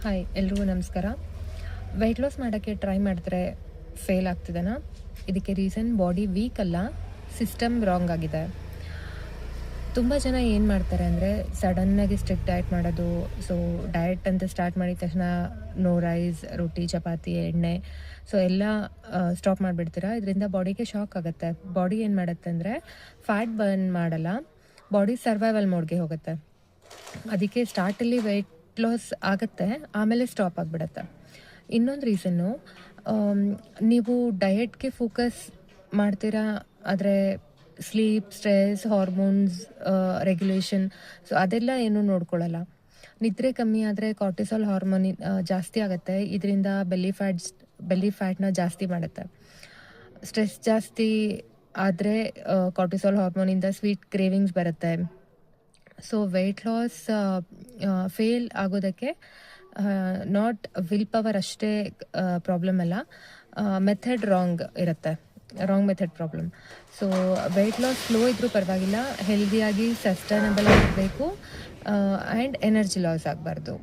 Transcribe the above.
Hi ಎಲ್ರಿಗೂ ನಮಸ್ಕಾರ. Weight loss ಮಾಡೋಕ್ಕೆ ಟ್ರೈ ಮಾಡಿದ್ರೆ ಫೇಲ್ ಆಗ್ತಿದೆನಾ? ಇದಕ್ಕೆ ರೀಸನ್ ಬಾಡಿ ವೀಕ್ ಅಲ್ಲ, ಸಿಸ್ಟಮ್ ರಾಂಗ್ ಆಗಿದೆ. ತುಂಬ ಜನ ಏನು ಮಾಡ್ತಾರೆ ಅಂದರೆ ಸಡನ್ನಾಗಿ ಸ್ಟ್ರಿಕ್ಟ್ ಡಯಟ್ ಮಾಡೋದು. ಸೊ ಡಯಟ್ ಅಂತ ಸ್ಟಾರ್ಟ್ ಮಾಡಿದ ತಕ್ಷಣ ನೋ ರೈಸ್, ರೊಟ್ಟಿ, ಚಪಾತಿ, ಎಣ್ಣೆ ಎಲ್ಲ ಸ್ಟಾಪ್ ಮಾಡಿಬಿಡ್ತೀರಾ. ಇದರಿಂದ ಬಾಡಿಗೆ ಶಾಕ್ ಆಗುತ್ತೆ. ಬಾಡಿ ಏನು ಮಾಡುತ್ತೆ ಅಂದರೆ ಫ್ಯಾಟ್ ಬರ್ನ್ ಮಾಡಲ್ಲ, ಬಾಡಿ ಸರ್ವೈವಲ್ ಮೋಡ್ಗೆ ಹೋಗುತ್ತೆ. ಅದಕ್ಕೆ ಸ್ಟಾರ್ಟಲ್ಲಿ ವೆಯ್ಟ್ ಲಾಸ್ ಆಗುತ್ತೆ, ಆಮೇಲೆ ಸ್ಟಾಪ್ ಆಗಿಬಿಡುತ್ತೆ. ಇನ್ನೊಂದು ರೀಸನ್ನು, ನೀವು ಡಯಟ್ಗೆ ಫೋಕಸ್ ಮಾಡ್ತೀರಾ, ಆದರೆ ಸ್ಲೀಪ್, ಸ್ಟ್ರೆಸ್, ಹಾರ್ಮೋನ್ಸ್ ರೆಗ್ಯುಲೇಷನ್ ಅದೆಲ್ಲ ಏನೂ ನೋಡ್ಕೊಳ್ಳಲ್ಲ. ನಿದ್ರೆ ಕಮ್ಮಿ ಆದರೆ ಕಾರ್ಟಿಸಾಲ್ ಹಾರ್ಮೋನ್ ಜಾಸ್ತಿ ಆಗುತ್ತೆ. ಇದರಿಂದ ಬೆಲ್ಲಿ ಫ್ಯಾಟ್ನ ಜಾಸ್ತಿ ಮಾಡುತ್ತೆ. ಸ್ಟ್ರೆಸ್ ಜಾಸ್ತಿ ಆದರೆ ಕಾರ್ಟಿಸಾಲ್ ಹಾರ್ಮೋನಿಂದ ಸ್ವೀಟ್ ಕ್ರೇವಿಂಗ್ಸ್ ಬರುತ್ತೆ. ಸೊ ವೆಯ್ಟ್ ಲಾಸ್ ಫೇಲ್ ಆಗೋದಕ್ಕೆ ನಾಟ್ ವಿಲ್ ಪವರ್ ಅಷ್ಟೇ ಪ್ರಾಬ್ಲಮ್ ಅಲ್ಲ, ಮೆಥಡ್ ರಾಂಗ್ ಇರುತ್ತೆ, wrong method problem. So weight loss slow ಇದ್ದರೂ ಪರವಾಗಿಲ್ಲ, ಹೆಲ್ದಿಯಾಗಿ ಸಸ್ಟೈನಬಲ್ ಆಗಿರಬೇಕು ಆ್ಯಂಡ್ ಎನರ್ಜಿ ಲಾಸ್ ಆಗಬಾರ್ದು.